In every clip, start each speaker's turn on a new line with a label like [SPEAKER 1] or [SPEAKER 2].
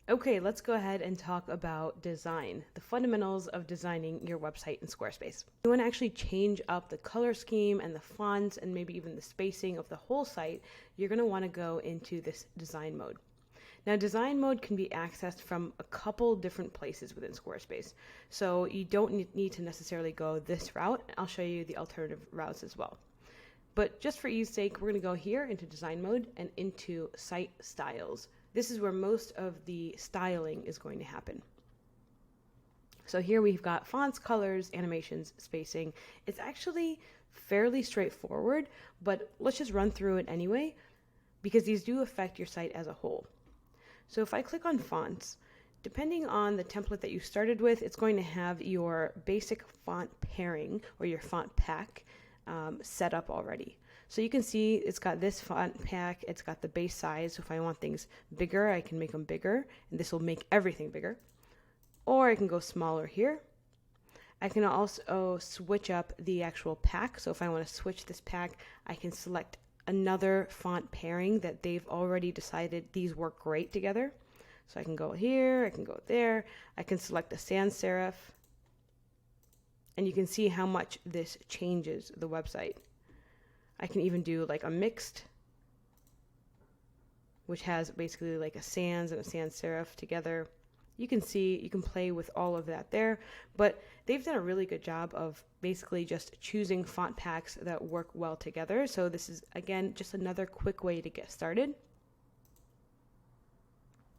[SPEAKER 1] Okay, let's go ahead and talk about design, the fundamentals of designing your website in Squarespace. You want to actually change up the color scheme and the fonts and maybe even the spacing of the whole site. You're going to want to go into this design mode. Now, design mode can be accessed from a couple different places within Squarespace. So you don't need to necessarily go this route. I'll show you the alternative routes as well. But just for ease sake, we're going to go here into design mode and into site styles. This is where most of the styling is going to happen. So here we've got fonts, colors, animations, spacing. It's actually fairly straightforward, but let's just run through it anyway, because these do affect your site as a whole. So if I click on fonts, depending on the template that you started with, it's going to have your basic font pairing or your font pack set up already. So you can see it's got this font pack, it's got the base size. So if I want things bigger, I can make them bigger, and this will make everything bigger. Or I can go smaller here. I can also switch up the actual pack. So if I want to switch this pack, I can select another font pairing that they've already decided these work great together. So I can go here, I can go there, I can select a sans serif, and you can see how much this changes the website. I can even do like a mixed, which has basically like a sans and a sans serif together. You can see, you can play with all of that there, but they've done a really good job of basically just choosing font packs that work well together. So this is, again, just another quick way to get started.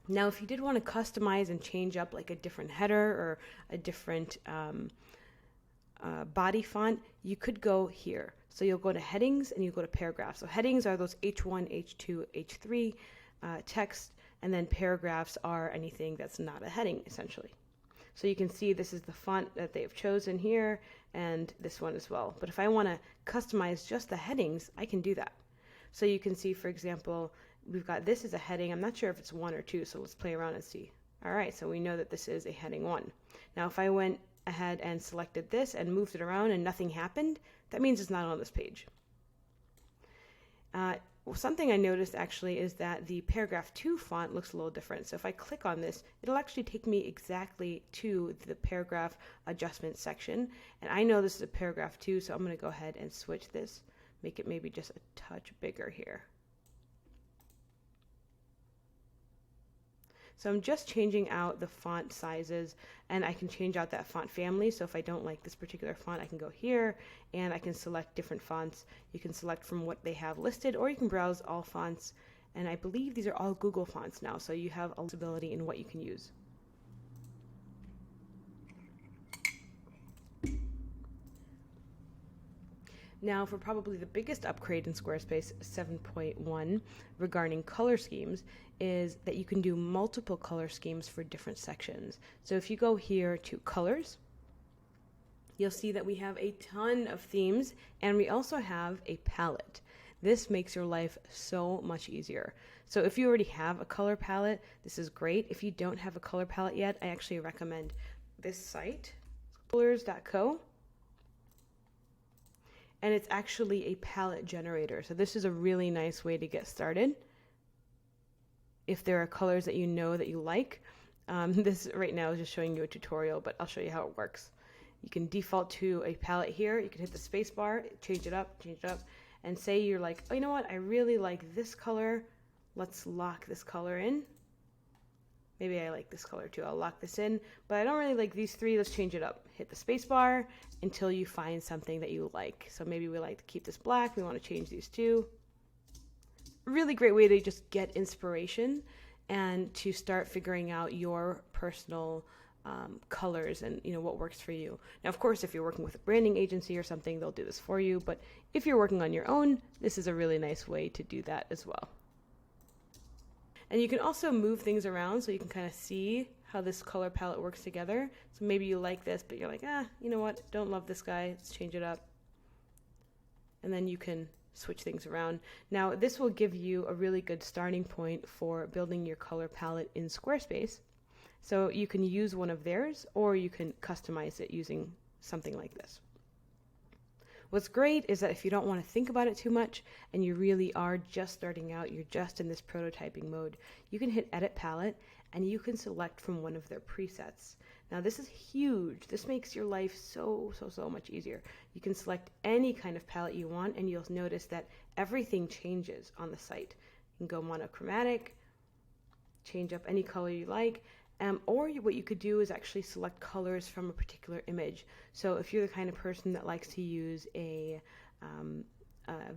[SPEAKER 1] Now, if you did want to customize and change up like a different header or a different body font, you could go here. So you'll go to headings and you go to paragraphs. So headings are those H1, H2, H3 text, and then paragraphs are anything that's not a heading, essentially. So you can see this is the font that they've chosen here, and this one as well. But if I want to customize just the headings, I can do that. So you can see, for example, we've got this as a heading. I'm not sure if it's 1 or 2, so let's play around and see. All right, so we know that this is a heading 1. Now, if I went ahead and selected this and moved it around and nothing happened, that means it's not on this page. Something I noticed actually is that the paragraph 2 font looks a little different. So if I click on this, it'll actually take me exactly to the paragraph adjustment section. And I know this is a paragraph 2, so I'm going to go ahead and switch this, make it maybe just a touch bigger here. So I'm just changing out the font sizes, and I can change out that font family. So if I don't like this particular font, I can go here and I can select different fonts. You can select from what they have listed, or you can browse all fonts. And I believe these are all Google fonts now, so you have a flexibility in what you can use. Now, for probably the biggest upgrade in Squarespace 7.1 regarding color schemes is that you can do multiple color schemes for different sections. So if you go here to colors, you'll see that we have a ton of themes, and we also have a palette. This makes your life so much easier. So if you already have a color palette, this is great. If you don't have a color palette yet, I actually recommend this site, colors.co. And it's actually a palette generator. So this is a really nice way to get started. If there are colors that you know that you like, this right now is just showing you a tutorial, but I'll show you how it works. You can default to a palette here. You can hit the space bar, change it up, and say you're like, oh, you know what? I really like this color. Let's lock this color in. Maybe I like this color too. I'll lock this in, but I don't really like these three. Let's change it up. Hit the space bar until you find something that you like. So maybe we like to keep this black. We want to change these two. Really great way to just get inspiration and to start figuring out your personal colors and what works for you. Now, of course, if you're working with a branding agency or something, they'll do this for you. But if you're working on your own, this is a really nice way to do that as well. And you can also move things around so you can kind of see how this color palette works together. So maybe you like this, but you're like, you know what? Don't love this guy. Let's change it up. And then you can switch things around. Now, this will give you a really good starting point for building your color palette in Squarespace. So you can use one of theirs, or you can customize it using something like this. What's great is that if you don't want to think about it too much and you really are just starting out, you're just in this prototyping mode, you can hit Edit Palette and you can select from one of their presets. Now this is huge. This makes your life so much easier. You can select any kind of palette you want and you'll notice that everything changes on the site. You can go monochromatic, change up any color you like, or what you could do is actually select colors from a particular image. So if you're the kind of person that likes to use a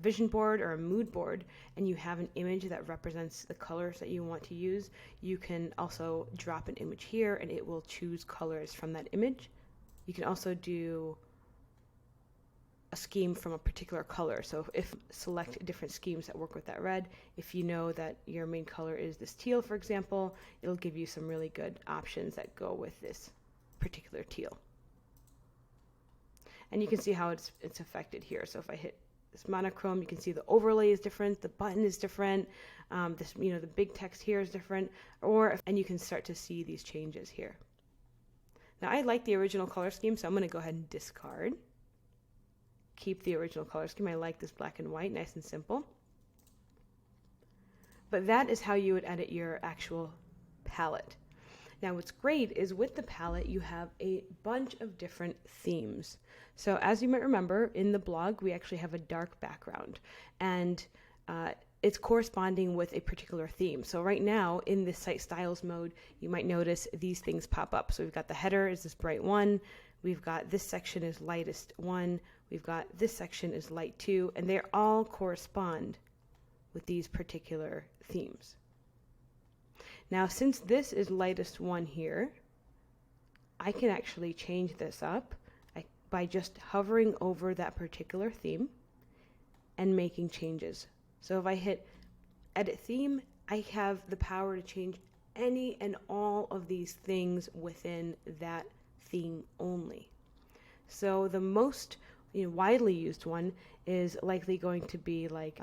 [SPEAKER 1] vision board or a mood board and you have an image that represents the colors that you want to use, you can also drop an image here and it will choose colors from that image. You can also do a scheme from a particular color. So if select different schemes that work with that red, if you know that your main color is this teal, for example, it'll give you some really good options that go with this particular teal. And you can see how it's affected here. So if I hit this monochrome, you can see the overlay is different, the button is different, the big text here is different, and you can start to see these changes here. Now I like the original color scheme, so I'm going to go ahead and discard. Keep the original color scheme. I like this black and white, nice and simple. But that is how you would edit your actual palette. Now what's great is with the palette you have a bunch of different themes. So as you might remember, in the blog we actually have a dark background and it's corresponding with a particular theme. So right now in this site styles mode you might notice these things pop up. So we've got the header is this bright one, we've got this section is lightest one, we've got this section is light 2, and they all correspond with these particular themes. Now since this is lightest 1 here, I can actually change this up by just hovering over that particular theme and making changes. So if I hit Edit Theme, I have the power to change any and all of these things within that theme only. So the most widely used one is likely going to be like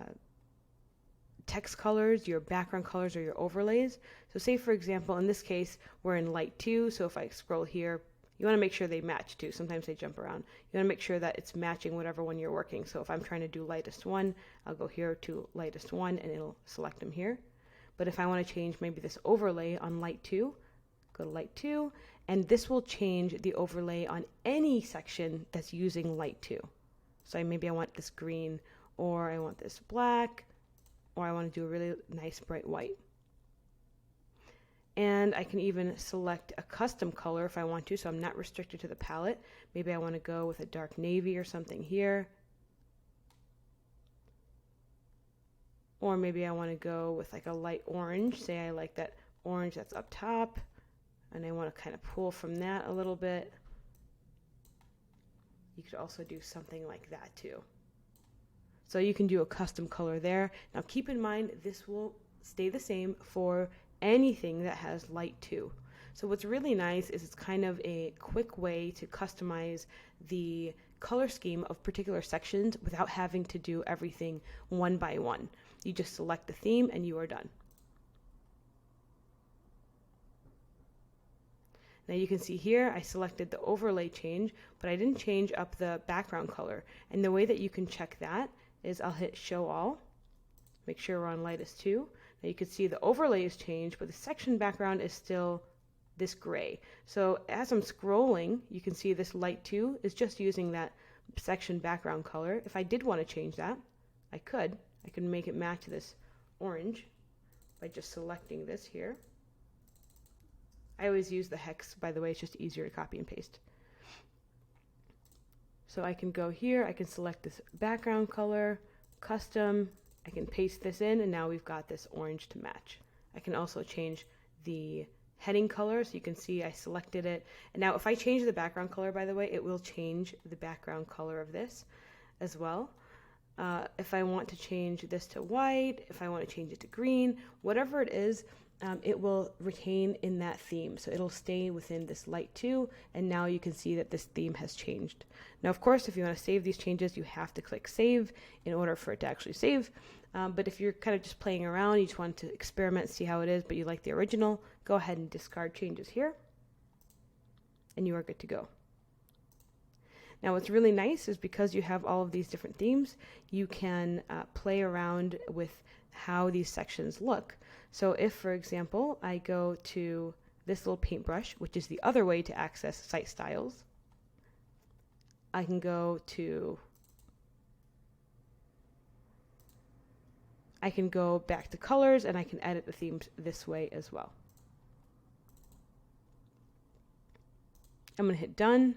[SPEAKER 1] text colors, your background colors, or your overlays. So say for example in this case we're in light 2, so if I scroll here, you want to make sure they match too. Sometimes they jump around. You want to make sure that it's matching whatever one you're working. So if I'm trying to do lightest 1, I'll go here to lightest 1 and it'll select them here. But if I want to change maybe this overlay on light 2, go to light 2, and this will change the overlay on any section that's using light 2. So maybe I want this green, or I want this black, or I want to do a really nice bright white. And I can even select a custom color if I want to, so I'm not restricted to the palette. Maybe I want to go with a dark navy or something here. Or maybe I want to go with like a light orange. Say I like that orange that's up top, and I want to kind of pull from that a little bit. You could also do something like that too. So you can do a custom color there. Now keep in mind this will stay the same for anything that has light 2. So what's really nice is it's kind of a quick way to customize the color scheme of particular sections without having to do everything one by one. You just select the theme and you are done. Now you can see here I selected the overlay change, but I didn't change up the background color. And the way that you can check that is I'll hit show all, make sure we're on lightest 2. Now you can see the overlay is changed, but the section background is still this gray. So as I'm scrolling, you can see this light 2 is just using that section background color. If I did want to change that, I could make it match this orange by just selecting this here. I always use the hex, by the way, it's just easier to copy and paste. So I can go here, I can select this background color, custom, I can paste this in, and now we've got this orange to match. I can also change the heading color, so you can see I selected it. And now if I change the background color, by the way, it will change the background color of this as well. If I want to change this to white, if I want to change it to green, whatever it is, it will retain in that theme. So it'll stay within this light 2, and now you can see that this theme has changed. Now, of course, if you want to save these changes, you have to click save in order for it to actually save. But if you're kind of just playing around, you just want to experiment, see how it is, but you like the original, go ahead and discard changes here, and you are good to go. Now what's really nice is because you have all of these different themes, you can play around with how these sections look. So if, for example, I go to this little paintbrush, which is the other way to access site styles, I can go back to colors, and I can edit the themes this way as well. I'm going to hit done.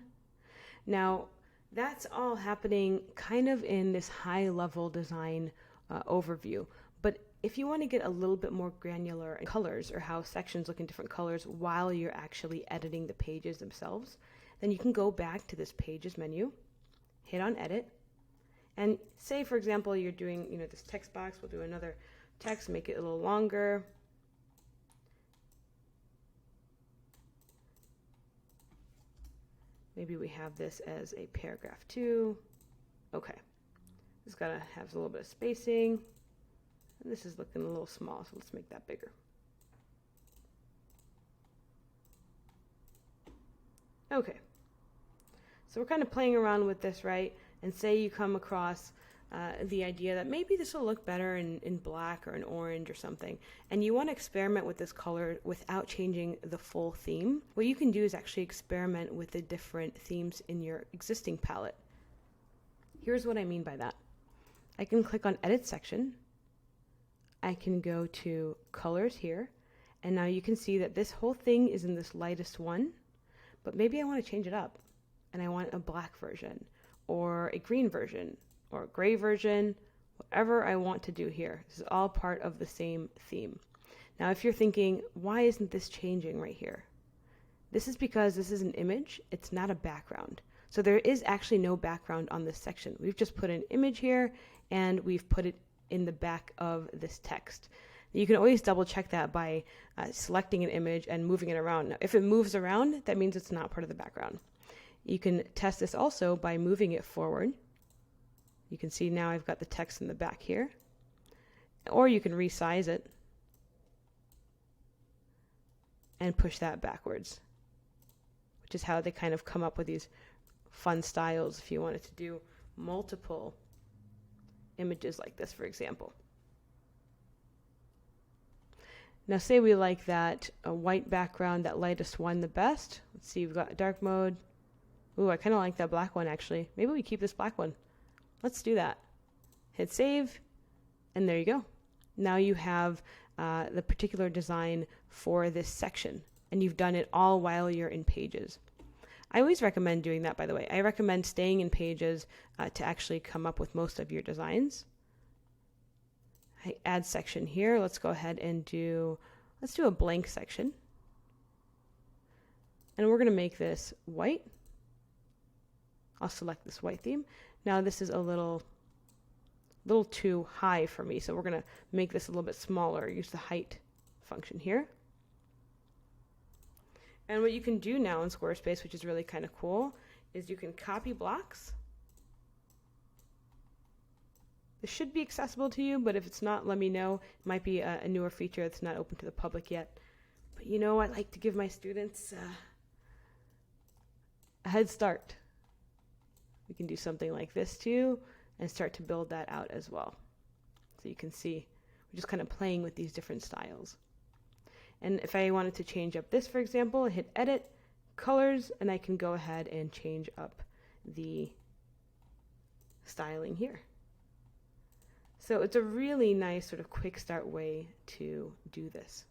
[SPEAKER 1] Now that's all happening kind of in this high level design overview. But if you want to get a little bit more granular in colors or how sections look in different colors while you're actually editing the pages themselves, then you can go back to this pages menu, hit on edit, and say, for example, you're doing, this text box. We'll do another text, make it a little longer. Maybe we have this as a paragraph 2. Okay. It's got to have a little bit of spacing. And this is looking a little small, so let's make that bigger. Okay. So we're kind of playing around with this, right? And say you come across the idea that maybe this will look better in black or in orange or something, and you want to experiment with this color without changing the full theme. What you can do is actually experiment with the different themes in your existing palette. Here's what I mean by that. I can click on Edit Section. I can go to Colors here, and now you can see that this whole thing is in this lightest one, but maybe I want to change it up, and I want a black version, or a green version, or a gray version, whatever I want to do here. This is all part of the same theme. Now, if you're thinking, why isn't this changing right here? This is because this is an image, it's not a background. So there is actually no background on this section. We've just put an image here, and we've put it in the back of this text. You can always double check that by selecting an image and moving it around. Now, if it moves around, that means it's not part of the background. You can test this also by moving it forward. You can see now I've got the text in the back here. Or you can resize it and push that backwards, which is how they kind of come up with these fun styles if you wanted to do multiple images like this, for example. Now say we like that white background, that lightest one, the best. Let's see, we've got dark mode. Ooh, I kind of like that black one actually. Maybe we keep this black one. Let's do that. Hit save, and there you go. Now you have the particular design for this section, and you've done it all while you're in Pages. I always recommend doing that, by the way. I recommend staying in Pages to actually come up with most of your designs. I add section here. Let's go ahead and let's do a blank section. And we're going to make this white. I'll select this white theme. Now this is a little too high for me, so we're going to make this a little bit smaller. Use the height function here. And what you can do now in Squarespace, which is really kind of cool, is you can copy blocks. This should be accessible to you, but if it's not, let me know. It might be a newer feature that's not open to the public yet. But I like to give my students a head start. We can do something like this too and start to build that out as well. So you can see we're just kind of playing with these different styles. And if I wanted to change up this, for example, I hit edit, colors, and I can go ahead and change up the styling here. So it's a really nice sort of quick start way to do this.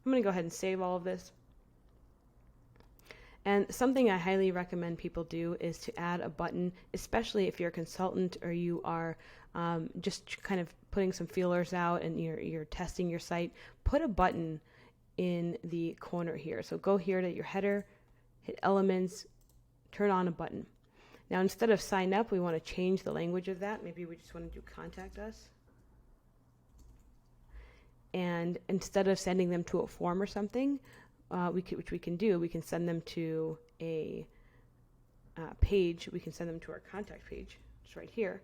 [SPEAKER 1] I'm going to go ahead and save all of this. And something I highly recommend people do is to add a button, especially if you're a consultant or you are just kind of putting some feelers out and you're testing your site. Put a button in the corner here. So go here to your header, hit elements, turn on a button. Now instead of sign up, we want to change the language of that. Maybe we just want to do contact us. And instead of sending them to a form or something, which we can do, we can send them to a page. We can send them to our contact page, just right here.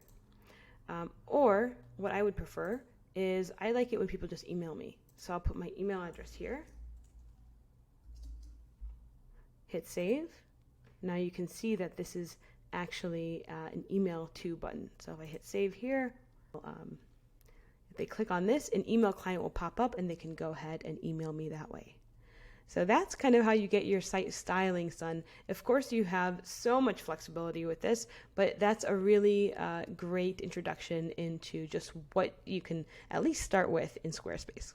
[SPEAKER 1] Or what I would prefer is I like it when people just email me. So I'll put my email address here, hit save, Now you can see that this is actually an email to button. So if I hit save here, if they click on this, an email client will pop up and they can go ahead and email me that way. So that's kind of how you get your site stylings done. Of course, you have so much flexibility with this, but that's a really great introduction into just what you can at least start with in Squarespace.